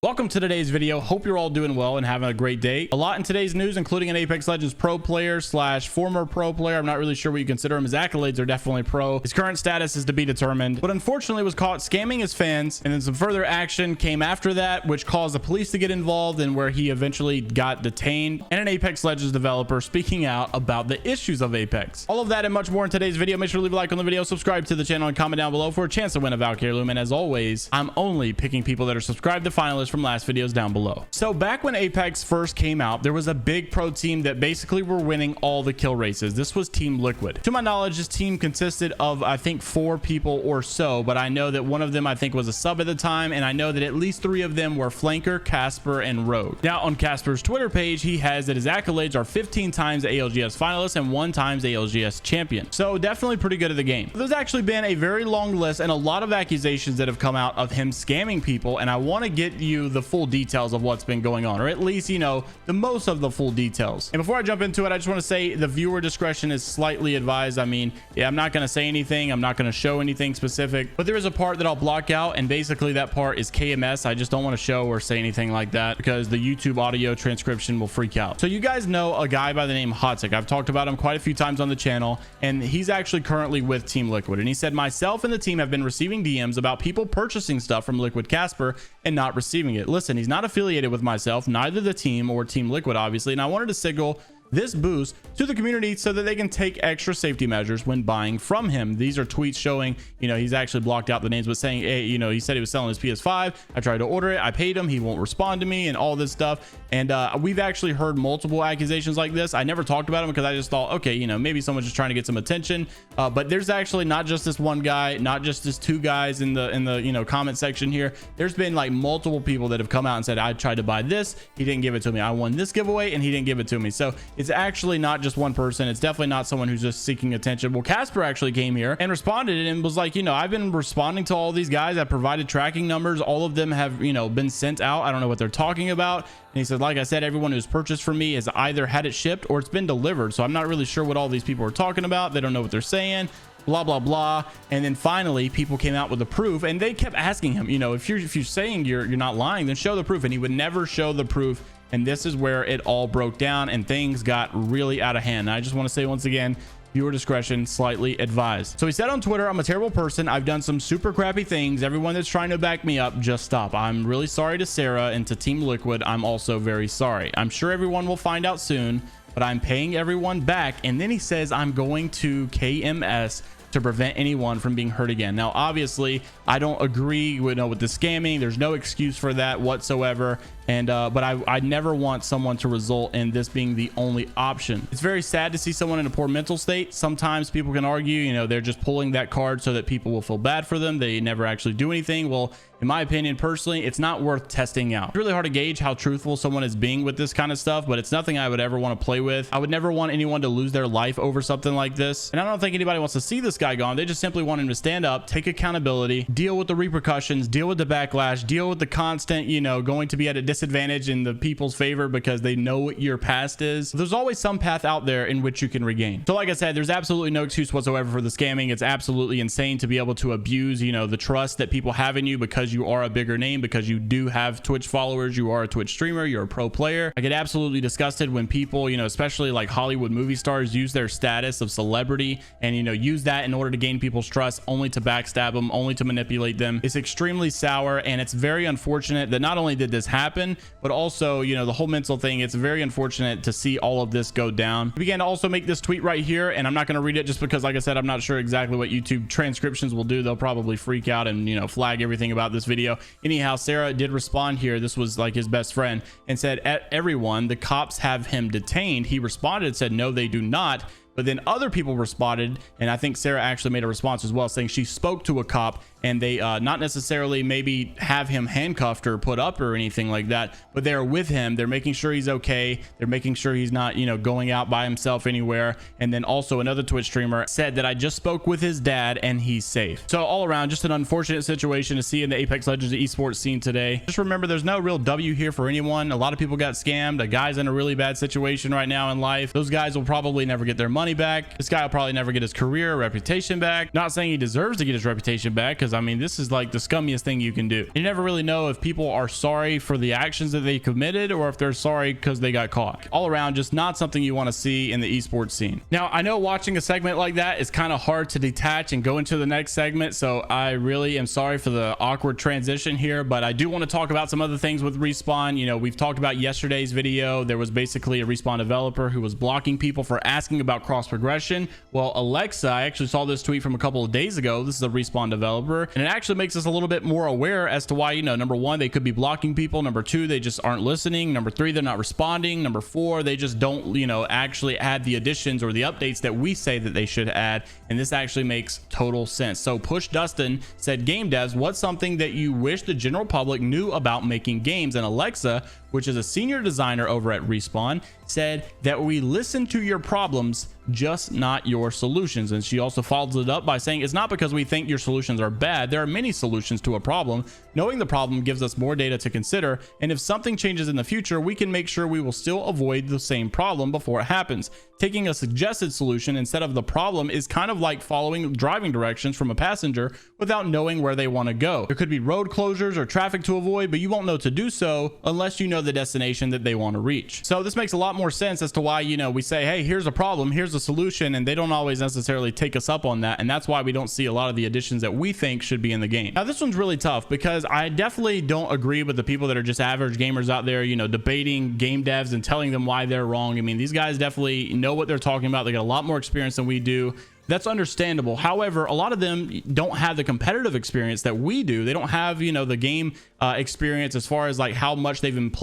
Welcome to today's video. Hope you're all doing well and having a great day. A lot in today's news, including an Apex Legends pro player slash former pro player. I'm not really sure what you consider him. His accolades are definitely pro. His current status is to be determined, but unfortunately was caught scamming his fans. And then some further action came after that, which caused the police to get involved and where he eventually got detained. And an Apex Legends developer speaking out about the issues of Apex. All of that and much more in today's video. Make sure to leave a like on the video, subscribe to the channel, and comment down below for a chance to win a Valkyrie Loom. And as always, I'm only picking people that are subscribed to finalists from last videos down below. So back when Apex first came out, there was a big pro team that basically were winning all the kill races. This was Team Liquid. To my knowledge, this team consisted of I think 4 people or so, but I know that one of them I think was a sub at the time, and I know that at least 3 of them were Flanker, Casper, and Rogue. Now on Casper's Twitter page, he has that his accolades are 15 times ALGS finalist and 1 times ALGS champion. So definitely pretty good at the game. There's actually been a very long list and a lot of accusations that have come out of him scamming people, and I want to get you the full details of what's been going on, or at least, you know, the most of the full details. And before I jump into it, I just want to say the viewer discretion is slightly advised. I mean, yeah, I'm not going to say anything. I'm not going to show anything specific, but there is a part that I'll block out, and basically that part is KMS. I just don't want to show or say anything like that because the YouTube audio transcription will freak out. So you guys know a guy by the name Hotsick. I've talked about him quite a few times on the channel, and he's actually currently with Team Liquid. And he said, myself and the team have been receiving DMs about people purchasing stuff from Liquid Casper and not receiving it. Listen, he's not affiliated with myself, neither the team or Team Liquid, obviously, and I wanted to signal this boost to the community so that they can take extra safety measures when buying from him. These are tweets showing, you know, he's actually blocked out the names, but saying, hey, you know, he said he was selling his PS5. I tried to order it. I paid him. He won't respond to me and all this stuff. And we've actually heard multiple accusations like this. I never talked about him because I just thought, okay, you know, maybe someone's just trying to get some attention. But there's actually not just this one guy, not just this 2 guys in the you know, comment section here. There's been like multiple people that have come out and said, I tried to buy this. He didn't give it to me. I won this giveaway and he didn't give it to me. So it's actually not just one person. It's definitely not someone who's just seeking attention. Well, Casper actually came here and responded and was like, you know, I've been responding to all these guys. I provided tracking numbers. All of them have, you know, been sent out. I don't know what they're talking about. And he said, like I said, everyone who's purchased from me has either had it shipped or it's been delivered. So I'm not really sure what all these people are talking about. They don't know what they're saying. Blah blah blah. And then finally people came out with the proof, and they kept asking him, you know, if you're saying you're not lying, then show the proof. And he would never show the proof. And this is where it all broke down and things got really out of hand. And I just want to say once again, viewer discretion slightly advised. So he said on Twitter, I'm a terrible person. I've done some super crappy things. Everyone that's trying to back me up, just stop. I'm really sorry to Sarah and to Team Liquid. I'm also very sorry. I'm sure everyone will find out soon, but I'm paying everyone back. And then he says, I'm going to KMS to prevent anyone from being hurt again. Now, obviously, I don't agree with the scamming. There's no excuse for that whatsoever. And but I never want someone to result in this being the only option. It's very sad to see someone in a poor mental state. Sometimes people can argue, you know, they're just pulling that card so that people will feel bad for them. They never actually do anything. Well, in my opinion, personally, it's not worth testing out. It's really hard to gauge how truthful someone is being with this kind of stuff, but it's nothing I would ever want to play with. I would never want anyone to lose their life over something like this. And I don't think anybody wants to see this guy gone. They just simply want him to stand up, take accountability, deal with the repercussions, deal with the backlash, deal with the constant, you know, going to be at a disadvantage in the people's favor because they know what your past is. There's always some path out there in which you can regain. So like I said, there's absolutely no excuse whatsoever for the scamming. It's absolutely insane to be able to abuse, you know, the trust that people have in you because you are a bigger name, because you do have Twitch followers, you are a Twitch streamer, you're a pro player. I get absolutely disgusted when people, you know, especially like Hollywood movie stars, use their status of celebrity and, you know, use that in order to gain people's trust, only to backstab them, only to manipulate them. It's extremely sour, and it's very unfortunate that not only did this happen, but also, you know, the whole mental thing. It's very unfortunate to see all of this go down. I began to also make this tweet right here, and I'm not going to read it just because, like I said, I'm not sure exactly what YouTube transcriptions will do. They'll probably freak out and, you know, flag everything about this video. Anyhow, Sarah did respond here. This was like his best friend, and said, at everyone, the cops have him detained. He responded, said, no, they do not. But then other people responded, and I think Sarah actually made a response as well, saying she spoke to a cop and they not necessarily maybe have him handcuffed or put up or anything like that, but they're with him. They're making sure he's okay. They're making sure he's not, you know, going out by himself anywhere. And then also another Twitch streamer said that I just spoke with his dad and he's safe. So all around, just an unfortunate situation to see in the Apex Legends esports scene today. Just remember, there's no real W here for anyone. A lot of people got scammed. A guy's in a really bad situation right now in life. Those guys will probably never get their money back. This guy will probably never get his career or reputation back. Not saying he deserves to get his reputation back, because I mean, this is like the scummiest thing you can do. You never really know if people are sorry for the actions that they committed or if they're sorry because they got caught. All around, just not something you want to see in the esports scene. Now, I know watching a segment like that is kind of hard to detach and go into the next segment, so I really am sorry for the awkward transition here, but I do want to talk about some other things with Respawn. You know, we've talked about yesterday's video. There was basically a Respawn developer who was blocking people for asking about cross progression. Well, Alexa, I actually saw this tweet from a couple of days ago. This is a Respawn developer, and it actually makes us a little bit more aware as to why, you know, number one, they could be blocking people. Number two, they just aren't listening. Number three, they're not responding. Number four, they just don't, you know, actually add the additions or the updates that we say that they should add. And this actually makes total sense. So Push Dustin said, game devs, what's something that you wish the general public knew about making games? And Alexa, which is a senior designer over at Respawn, said that we listen to your problems, just not your solutions. And she also follows it up by saying, it's not because we think your solutions are bad. There are many solutions to a problem. Knowing the problem gives us more data to consider, and if something changes in the future, we can make sure we will still avoid the same problem before it happens. Taking a suggested solution instead of the problem is kind of like following driving directions from a passenger without knowing where they want to go. There could be road closures or traffic to avoid, but you won't know to do so unless you know the destination that they want to reach. So this makes a lot more sense as to why, you know, we say, hey, here's a problem, here's a solution, and they don't always necessarily take us up on that. And that's why we don't see a lot of the additions that we think should be in the game. Now, this one's really tough because I definitely don't agree with the people that are just average gamers out there, you know, debating game devs and telling them why they're wrong. I mean, these guys definitely know what they're talking about. They got a lot more experience than we do. That's understandable. However, a lot of them don't have the competitive experience that we do. They don't have, you know, the game experience as far as like how much they've been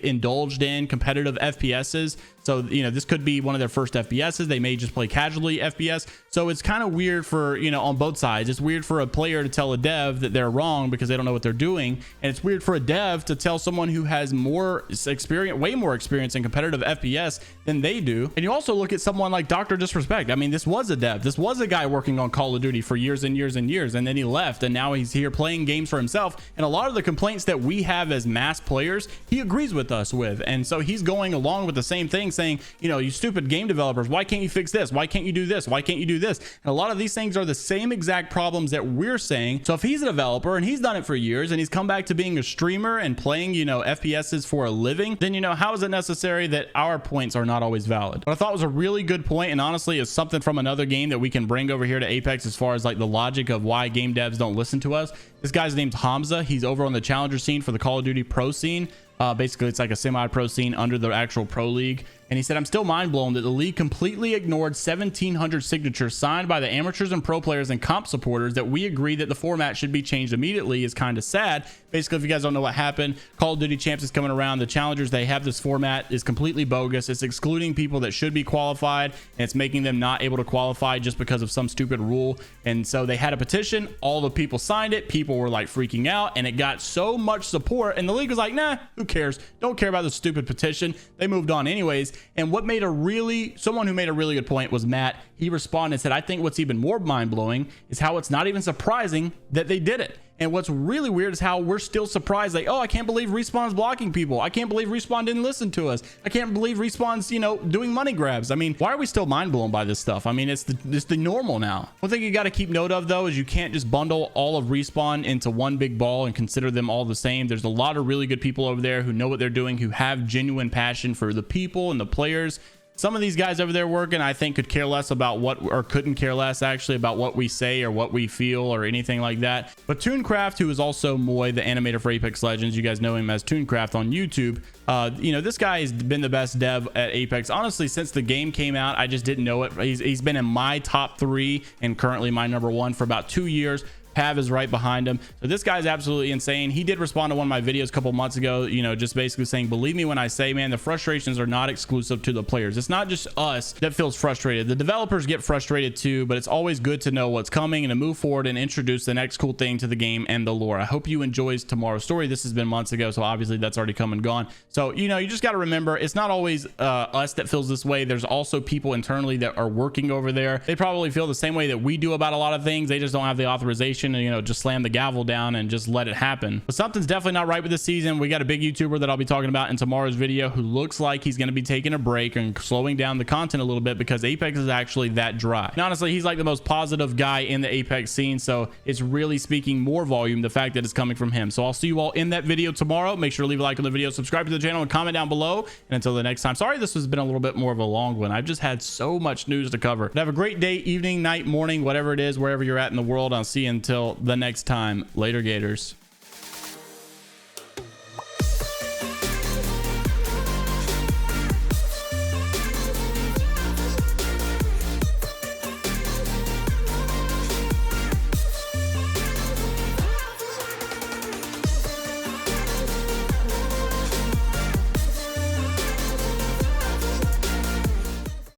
indulged in competitive FPSs. So, you know, this could be one of their first FPSs. They may just play casually FPS. So it's kind of weird for, you know, on both sides. It's weird for a player to tell a dev that they're wrong because they don't know what they're doing. And it's weird for a dev to tell someone who has more experience, way more experience in competitive FPS than they do. And you also look at someone like Dr. Disrespect. I mean, this was a dev. This was a guy working on Call of Duty for years and years and years. And then he left, and now he's here playing games for himself. And a lot of the complaints that we have as mass players, he agrees with us with. And so he's going along with the same thing, saying, you know, you stupid game developers, why can't you fix this? Why can't you do this? Why can't you do this? And a lot of these things are the same exact problems that we're saying. So if he's a developer and he's done it for years and he's come back to being a streamer and playing, you know, FPSs for a living, then, you know, how is it necessary that our points are not always valid? What I thought was a really good point, and honestly is something from another game that we can bring over here to Apex as far as like the logic of why game devs don't listen to us. This guy's name's Hamza. He's over on the challenger scene for the Call of Duty pro scene. Basically, it's like a semi-pro scene under the actual pro league. And he said, I'm still mind blown that the league completely ignored 1,700 signatures signed by the amateurs and pro players and comp supporters that we agree that the format should be changed immediately. Is kind of sad. Basically, if you guys don't know what happened, Call of Duty Champs is coming around. The challengers, they have this format is completely bogus. It's excluding people that should be qualified, and it's making them not able to qualify just because of some stupid rule. And so they had a petition. All the people signed it. People were like freaking out, and it got so much support. And the league was like, nah, who cares? Don't care about the stupid petition. They moved on anyways. And what made someone who made a really good point was Matt. He responded and said, I think what's even more mind-blowing is how it's not even surprising that they did it. And what's really weird is how we're still surprised, like, oh, I can't believe Respawn's blocking people. I can't believe Respawn didn't listen to us. I can't believe Respawn's, you know, doing money grabs. I mean, why are we still mind blown by this stuff? I mean, it's the normal now. One thing you got to keep note of, though, is you can't just bundle all of Respawn into one big ball and consider them all the same. There's a lot of really good people over there who know what they're doing, who have genuine passion for the people and the players. Some of these guys over there working, I think, could care less about or couldn't care less actually about what we say or what we feel or anything like that. But Tooncraft, who is also Moy, the animator for Apex Legends, you guys know him as Tooncraft on YouTube. You know, this guy has been the best dev at Apex. Honestly, since the game came out, I just didn't know it. He's been in my top 3 and currently my number 1 for about 2 years. Pav is right behind him. So this guy's absolutely insane. He did respond to one of my videos a couple months ago, you know, just basically saying, believe me when I say, man, the frustrations are not exclusive to the players. It's not just us that feels frustrated. The developers get frustrated too, but it's always good to know what's coming and to move forward and introduce the next cool thing to the game and the lore. I hope you enjoys tomorrow's story. This has been months ago, so obviously that's already come and gone. So, you know, you just got to remember, it's not always us that feels this way. There's also people internally that are working over there. They probably feel the same way that we do about a lot of things. They just don't have the authorization action and, you know, just slam the gavel down and just let it happen. But something's definitely not right with this season. We got a big YouTuber that I'll be talking about in tomorrow's video who looks like he's going to be taking a break and slowing down the content a little bit because Apex is actually that dry. And honestly, he's like the most positive guy in the Apex scene, so it's really speaking more volume the fact that it's coming from him. So I'll see you all in that video tomorrow. Make sure to leave a like on the video, subscribe to the channel, and comment down below. And until the next time, sorry this has been a little bit more of a long one. I've just had so much news to cover. But have a great day, evening, night, morning, whatever it is, wherever you're at in the world. I'll see you until the next time. Later, Gators.